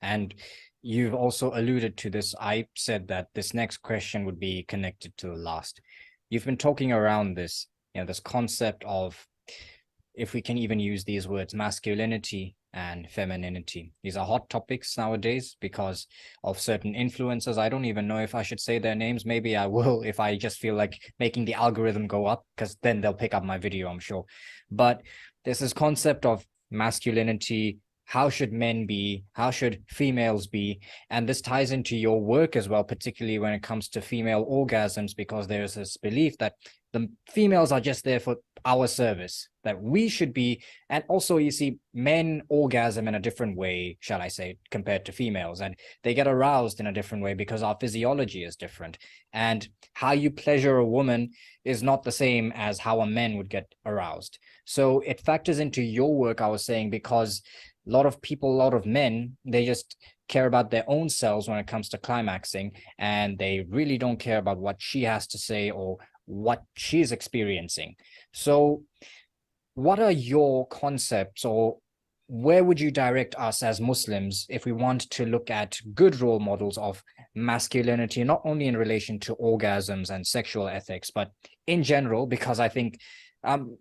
And you've also alluded to this. I said that this next question would be connected to the last. You've been talking around this, this concept of, if we can even use these words, masculinity and femininity. These are hot topics nowadays because of certain influencers. I don't even know if I should say their names. Maybe I will if I just feel like making the algorithm go up, because then they'll pick up my video, I'm sure. But there's this concept of masculinity. How should men be? How should females be? And this ties into your work as well, particularly when it comes to female orgasms, because there's this belief that the females are just there for our service, that we should be. And also, you see, men orgasm in a different way, shall I say, compared to females, and they get aroused in a different way because our physiology is different. And how you pleasure a woman is not the same as how a man would get aroused. So it factors into your work, I was saying, because a lot of people, a lot of men, they just care about their own selves when it comes to climaxing, and they really don't care about what she has to say or what she's experiencing. So what are your concepts, or where would you direct us as Muslims if we want to look at good role models of masculinity, not only in relation to orgasms and sexual ethics, but in general? Because I think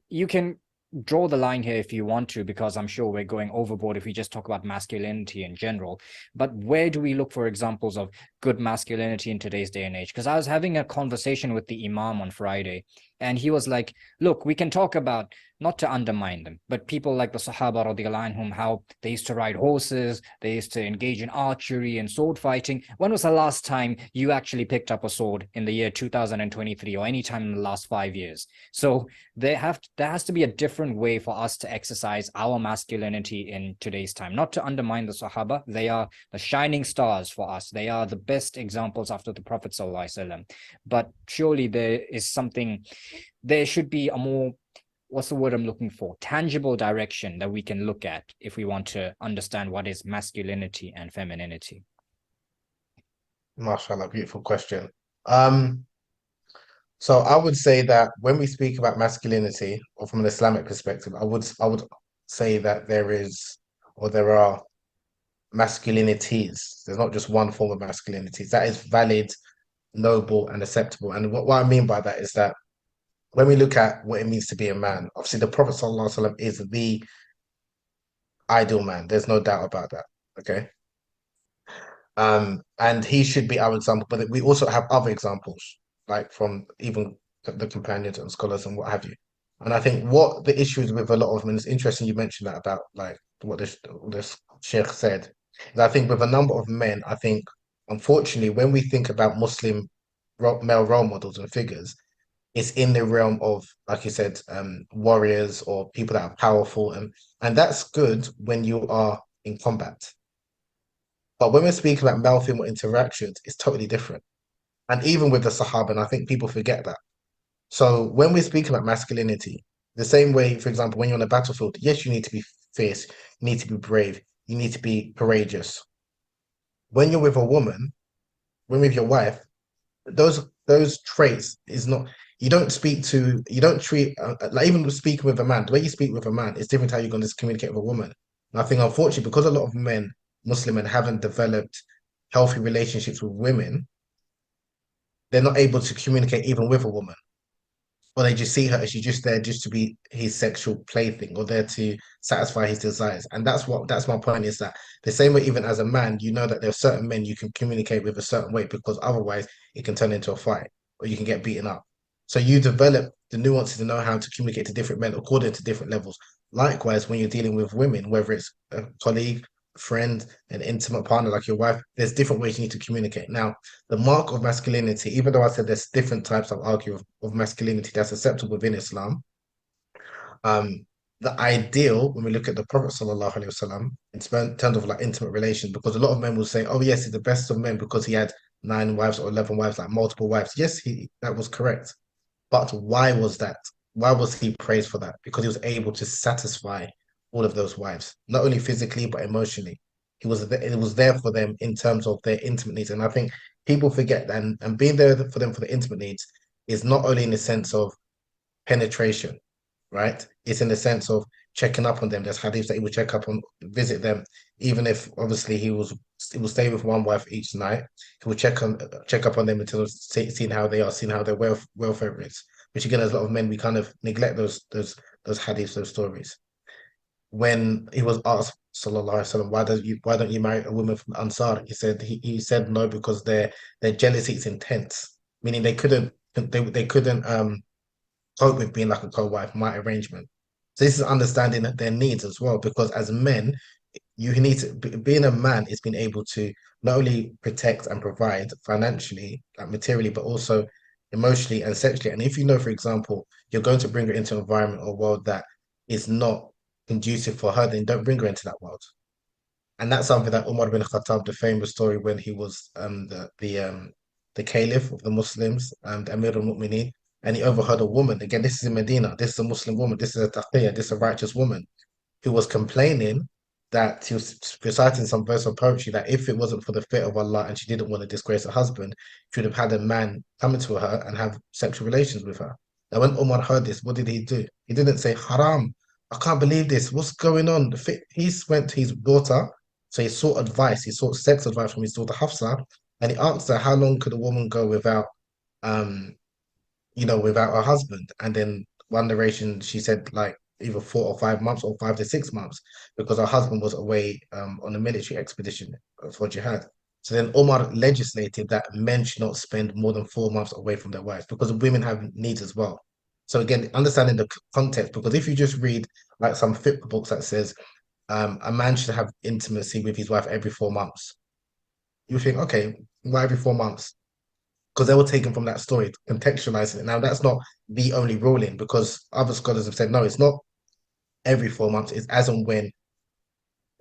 you can draw the line here if you want to, because I'm sure we're going overboard if we just talk about masculinity in general. But where do we look for examples of good masculinity in today's day and age? Because I was having a conversation with the Imam on Friday, and he was like, look, we can talk about, not to undermine them, but people like the Sahaba radiallahu anhum, how they used to ride horses, they used to engage in archery and sword fighting. When was the last time you actually picked up a sword in the year 2023, or any time in the last 5 years? So there has to be a different way for us to exercise our masculinity in today's time. Not to undermine the Sahaba, they are the shining stars for us. They are the best examples after the Prophet sallallahu alaihi wasallam. But surely there should be a more, what's the word I'm looking for, tangible direction that we can look at if we want to understand what is masculinity and femininity. MashaAllah, beautiful question. Um, so I would say that when we speak about masculinity, or from an Islamic perspective, I would say that there are masculinities. There's not just one form of masculinities that is valid, noble, and acceptable. And what I mean by that is that when we look at what it means to be a man, obviously the Prophet ﷺ is the ideal man. There's no doubt about that. Okay. And he should be our example, but we also have other examples, like from even the companions and scholars and what have you. And I think what the issue is with a lot of them, and it's interesting you mentioned that about like what this Sheikh said, is I think with a number of men, I think unfortunately when we think about Muslim male role models and figures, it's in the realm of, like you said, warriors or people that are powerful, and that's good when you are in combat. But when we're speaking about male-female interactions, it's totally different. And even with the Sahaba, and I think people forget that. So when we're speaking about masculinity, the same way, for example, when you're on the battlefield, yes, you need to be fierce, you need to be brave, you need to be courageous. When you're with a woman, when with your wife, those traits is not. You don't treat like even speaking with a man. The way you speak with a man is different how you're going to communicate with a woman. And I think unfortunately, because a lot of men, Muslim men, haven't developed healthy relationships with women, they're not able to communicate even with a woman, or they just see her as she's just there just to be his sexual plaything or there to satisfy his desires. And that's my point, is that the same way, even as a man, you know that there are certain men you can communicate with a certain way, because otherwise it can turn into a fight or you can get beaten up. So you develop the nuances to know how to communicate to different men according to different levels. Likewise, when you're dealing with women, whether it's a colleague, friend, an intimate partner like your wife, there's different ways you need to communicate. Now, the mark of masculinity, even though I said there's different types, I'll argue, of masculinity that's acceptable within Islam. Um, the ideal, when we look at the Prophet sallallahu alaihi wasallam, in terms of like intimate relations, because a lot of men will say, "Oh yes, he's the best of men because he had 9 wives or 11 wives, like multiple wives." Yes, he that was correct, but why was that? Why was he praised for that? Because he was able to satisfy all of those wives, not only physically but emotionally. It was there for them in terms of their intimate needs, and I think people forget that, and being there for them for the intimate needs is not only in the sense of penetration. right? It's in the sense of checking up on them. There's hadiths that he would check up on, visit them, even if obviously he will stay with one wife each night. He will check up on them until seeing how they are, seeing how their welfare is. Which again, as a lot of men, we kind of neglect those hadiths, those stories. When he was asked, Sallallahu Alaihi Wasallam, why don't you marry a woman from Ansar? He said no because their jealousy is intense, meaning they couldn't cope with being like a co-wife, my arrangement. So this is understanding their needs as well, because as men, you need to being a man is being able to not only protect and provide financially, like materially, but also emotionally and sexually. And if you know, for example, you're going to bring her into an environment or world that is not conducive for her, then don't bring her into that world. And that's something that Umar bin Khattab, the famous story when he was the caliph of the Muslims, the Amir al-Mu'mineen, and he overheard a woman. Again, this is in Medina. This is a Muslim woman. This is a taqiyya. This is a righteous woman who was complaining that he was reciting some verse of poetry that if it wasn't for the fear of Allah and she didn't want to disgrace her husband, she would have had a man come into her and have sexual relations with her. Now, when Umar heard this, what did he do? He didn't say, Haram, I can't believe this. What's going on? He went to his daughter, so he sought advice. He sought sex advice from his daughter Hafsa, and he asked her, how long could a woman go without um without her husband. And then one narration, she said like either 4 or 5 months or 5 to 6 months because her husband was away on a military expedition for jihad. So then Omar legislated that men should not spend more than 4 months away from their wives because women have needs as well. So again, understanding the context, because if you just read like some fiqh books that says a man should have intimacy with his wife every 4 months, you think, okay, why every 4 months? Because they were taken from that story, contextualizing it. Now, that's not the only ruling because other scholars have said, no, it's not every 4 months, it's as and when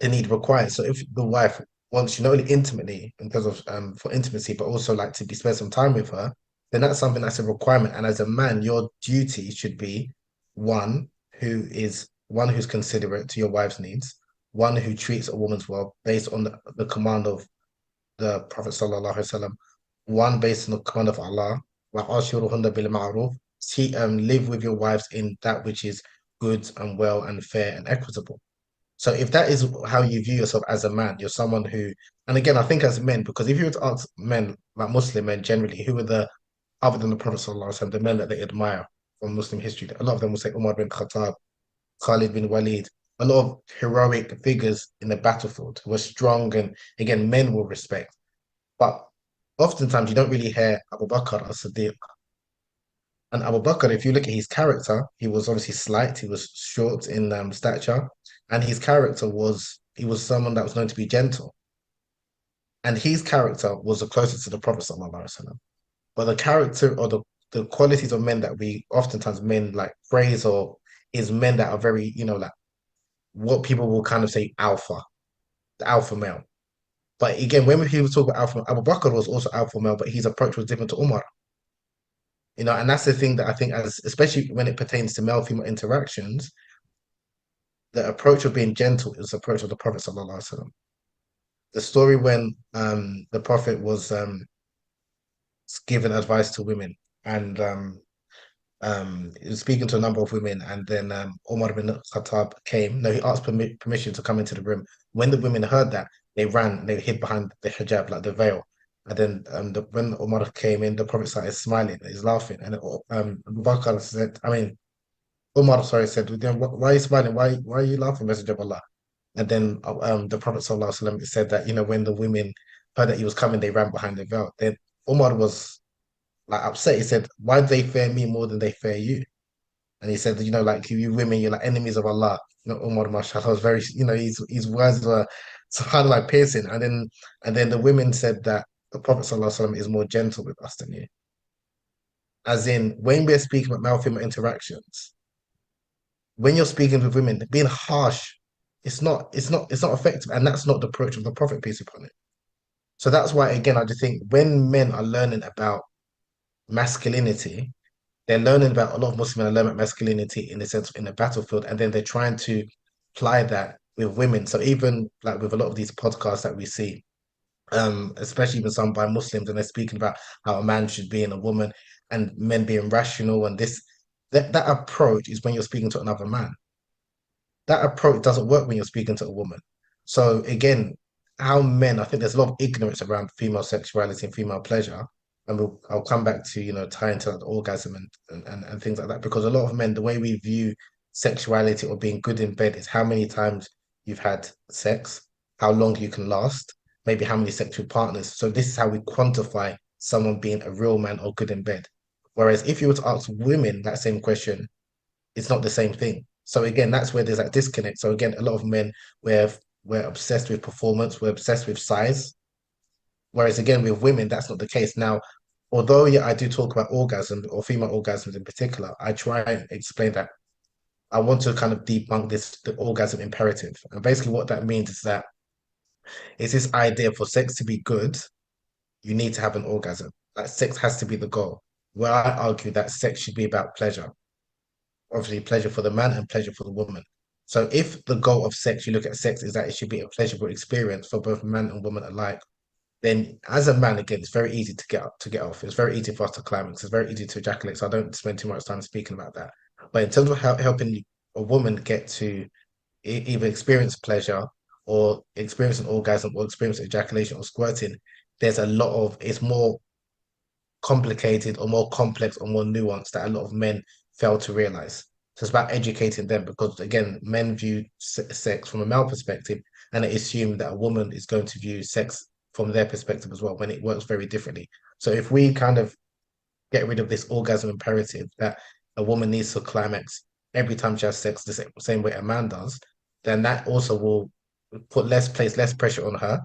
the need requires. So if the wife wants you not only intimately in terms of for intimacy, but also like to be spend some time with her, then that's something that's a requirement. And as a man, your duty should be one one who's considerate to your wife's needs, one who treats a woman's well based on the command of the Prophet Sallallahu Alaihi Wasallam, one based on the command of Allah, وَعَاشِرُهُنَّ بِالْمَعْرُوفِ. Live with your wives in that which is good and well and fair and equitable. So if that is how you view yourself as a man, you're someone who, and again, I think as men, because if you were to ask men, like Muslim men generally, who are other than the Prophet Sallallahu Alaihi Wasallam, the men that they admire from Muslim history, a lot of them will say Umar bin Khattab, Khalid bin Walid, a lot of heroic figures in the battlefield who were strong and again, men will respect. But oftentimes you don't really hear Abu Bakr as Siddiq. And Abu Bakr, if you look at his character, he was obviously slight, he was short in stature, and his character he was someone that was known to be gentle. And his character was the closest to the Prophet Sallallahu Alaihi Wasallam. But the character or the qualities of men that we oftentimes men like praise or is men that are very, like what people will kind of say alpha, the alpha male. But again, when people talk about alpha, Abu Bakr was also alpha male, but his approach was different to Umar. And that's the thing that I think, as especially when it pertains to male-female interactions, the approach of being gentle is the approach of the Prophet Sallallahu Alaihi Wasallam. The story when the Prophet was giving advice to women and he was speaking to a number of women, and then Umar bin Khattab came. No, he asked permission to come into the room. When the women heard that, they ran, they hid behind the hijab, like the veil. And then when Umar came in, the Prophet started smiling, he's laughing. And Abu Bakr said, I mean, Umar, sorry, said, why are you smiling? Why are you laughing, Messenger of Allah? And then the Prophet ﷺ said that, when the women heard that he was coming, they ran behind the veil. Then Umar was like upset. He said, why do they fear me more than they fear you? And he said, like you women, you're like enemies of Allah. Umar, mashallah, was very, his words were so kind of like piercing. And then the women said that the Prophet ﷺ is more gentle with us than you. As in, when we're speaking about male-female interactions, when you're speaking with women, being harsh, it's not effective. And that's not the approach of the Prophet, peace upon it. So that's why, again, I just think when men are learning about masculinity, they're learning about a lot of Muslims are learning about masculinity in the sense in the battlefield, and then they're trying to apply that with women. So even like with a lot of these podcasts that we see, especially even some by Muslims, and they're speaking about how a man should be in a woman and men being rational and this. That approach is when you're speaking to another man. That approach doesn't work when you're speaking to a woman. So again, how men, I think there's a lot of ignorance around female sexuality and female pleasure. And I'll come back to, tie into like orgasm and things like that. Because a lot of men, the way we view sexuality or being good in bed is how many times you've had sex, how long you can last, maybe how many sexual partners. So this is how we quantify someone being a real man or good in bed. Whereas if you were to ask women that same question, it's not the same thing. So again, that's where there's that disconnect. So again, a lot of men we're obsessed with performance, we're obsessed with size. Whereas again, with women, that's not the case. Now, although yeah, I do talk about orgasm or female orgasms in particular, I try and explain that I want to kind of debunk this the orgasm imperative. And basically what that means is that it's this idea for sex to be good, you need to have an orgasm. Like sex has to be the goal. Where I argue that sex should be about pleasure, obviously pleasure for the man and pleasure for the woman. So if the goal of sex, you look at sex, is that it should be a pleasurable experience for both man and woman alike, then as a man, again, it's very easy to get off. It's very easy for us to climax. It's very easy to ejaculate. So I don't spend too much time speaking about that. But in terms of helping a woman get to either experience pleasure or experience an orgasm or experience ejaculation or squirting, there's a lot of it's more complicated or more complex or more nuanced that a lot of men fail to realize. So it's about educating them because again, men view sex from a male perspective and they assume that a woman is going to view sex from their perspective as well when it works very differently. So if we kind of get rid of this orgasm imperative that a woman needs to climax every time she has sex the same way a man does, then that also will place less pressure on her.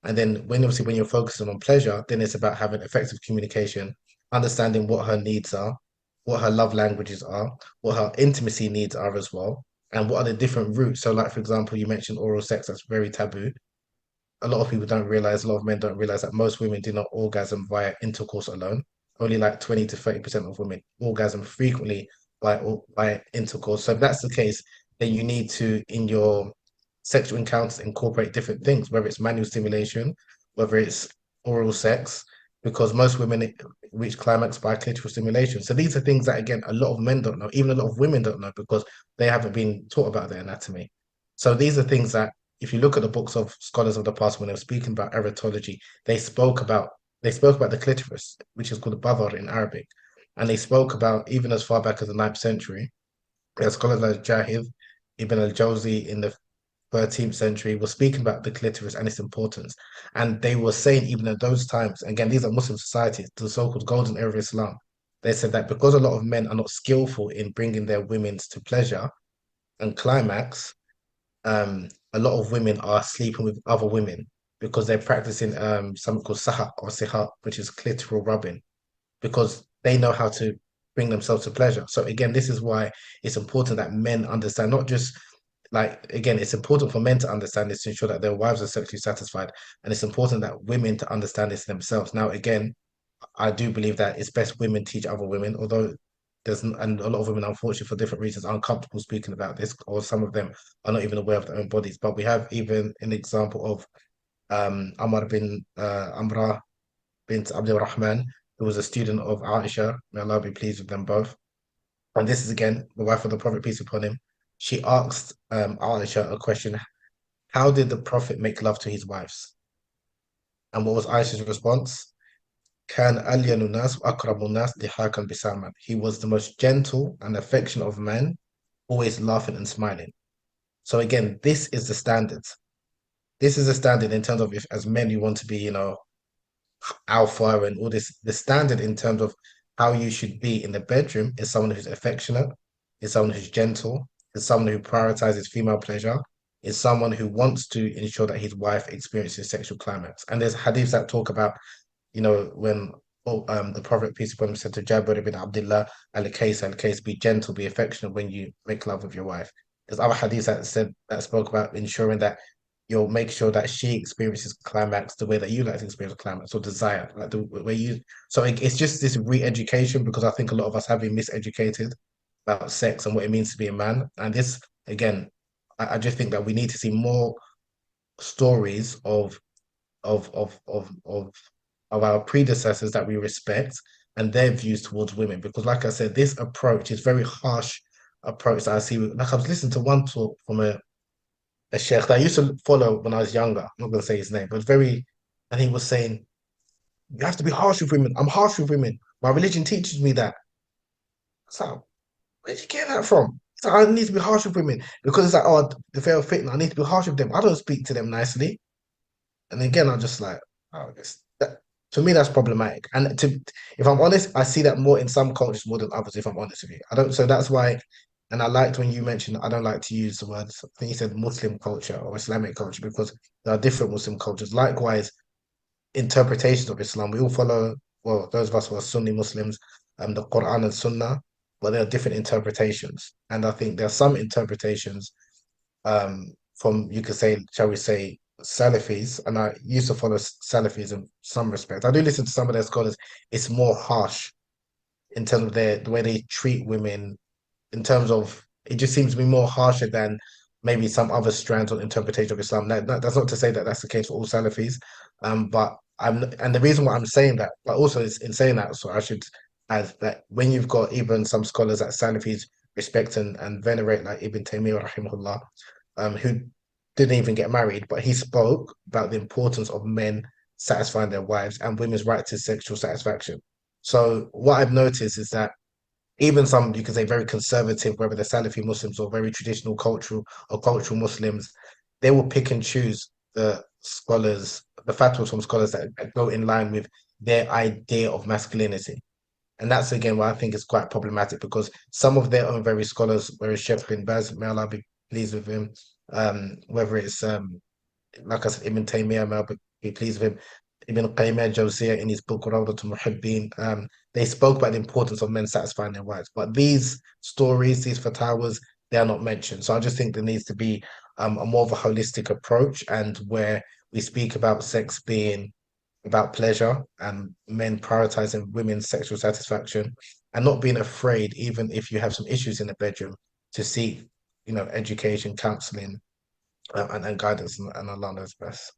And then when you're focusing on pleasure, then it's about having effective communication, understanding what her needs are, what her love languages are, what her intimacy needs are as well, and what are the different routes. So, like for example, you mentioned oral sex, that's very taboo. A lot of people don't realize, a lot of men don't realize that most women do not orgasm via intercourse alone. Only like 20 to 30% of women orgasm frequently by intercourse. So if that's the case, then you need to, in your sexual encounters, incorporate different things, whether it's manual stimulation, whether it's oral sex, because most women reach climax by clitoral stimulation. So these are things that, again, a lot of men don't know, even a lot of women don't know because they haven't been taught about their anatomy. So these are things that if you look at the books of scholars of the past when they were speaking about eretology, they spoke about the clitoris, which is called the badar in Arabic, and they spoke about even as far back as the 9th century. There's scholars like Jahid, Ibn al-Jawzi in the 13th century were speaking about the clitoris and its importance. And they were saying, even at those times, again, these are Muslim societies, the so-called golden era of Islam, they said that because a lot of men are not skillful in bringing their women to pleasure and climax, a lot of women are sleeping with other women because they're practicing something called saha or siha, which is clitoral rubbing, because they know how to bring themselves to pleasure. So again, this is why it's important that men understand, not just like again, it's important for men to understand this to ensure that their wives are sexually satisfied, and it's important that women to understand this themselves. Now, again, I do believe that it's best women teach other women, although and a lot of women, unfortunately, for different reasons, are uncomfortable speaking about this, or some of them are not even aware of their own bodies. But we have even an example of Amr bin Amra bint Abdul Rahman, who was a student of Aisha. May Allah be pleased with them both. And this is again the wife of the Prophet, peace upon him. She asked Aisha a question: how did the Prophet make love to his wives? And what was Aisha's response? كان ألين الناس وأقرب الناس ضحاكا بساما. He was the most gentle and affectionate of men, always laughing and smiling. So again, this is the standard. This is the standard in terms of if as men you want to be, alpha and all this. The standard in terms of how you should be in the bedroom is someone who's affectionate, is someone who's gentle, is someone who prioritizes female pleasure, is someone who wants to ensure that his wife experiences sexual climax. And there's hadiths that talk about when the Prophet, peace upon him, said to Jabir ibn Abdullah, al-Case, be gentle, be affectionate when you make love with your wife. There's other hadiths that spoke about ensuring that you'll make sure that she experiences climax the way that you like to experience climax or desire, like the way you. So it's just this re-education because I think a lot of us have been miseducated about sex and what it means to be a man. And this, again, I just think that we need to see more stories of of of of of of our predecessors that we respect and their views towards women. Because, like I said, this approach is very harsh approach that I see. Like I was listening to one talk from a sheikh that I used to follow when I was younger. I'm not going to say his name, but very, and he was saying, you have to be harsh with women. I'm harsh with women. My religion teaches me that. So, where'd you get that from? So I need to be harsh with women because it's like, oh, the fair fitna, I need to be harsh with them. I don't speak to them nicely. And again, I'm just like, oh, that, to me, that's problematic. And if I'm honest, I see that more in some cultures more than others, if I'm honest with you. I don't, so that's why, and I liked when you mentioned, I don't like to use the words, I think you said Muslim culture or Islamic culture because there are different Muslim cultures. Likewise, interpretations of Islam. We all follow, well, those of us who are Sunni Muslims, the Quran and Sunnah, but there are different interpretations. And I think there are some interpretations from, you could say, shall we say, Salafis, and I used to follow Salafis in some respect. I do listen to some of their scholars. It's more harsh in terms of the way they treat women, in terms of it just seems to be more harsher than maybe some other strands or interpretation of Islam. That's not to say that that's the case for all Salafis, but and the reason why I'm saying that, but also is in saying that, so I should add that when you've got even some scholars that Salafis respect and venerate, like Ibn Taymiyyah, rahimahullah, who didn't even get married, but he spoke about the importance of men satisfying their wives and women's right to sexual satisfaction. So what I've noticed is that even some you can say very conservative, whether they're Salafi Muslims or very traditional cultural Muslims, they will pick and choose the scholars, the fatwas from scholars that go in line with their idea of masculinity. And that's again why I think is quite problematic because some of their own very scholars, whereas Sheikh bin Baz, may Allah be pleased with him, whether it's like I said, Ibn Taymiyyah, may Allah be pleased with him, Ibn Qayyim al-Jawziyah in his book Rawdatul Muhibbin, they spoke about the importance of men satisfying their wives. But these stories, these fatwas, they are not mentioned. So I just think there needs to be a more of a holistic approach and where we speak about sex being about pleasure and men prioritizing women's sexual satisfaction and not being afraid, even if you have some issues in the bedroom, to seek, education, counseling, and guidance, and Allah knows best.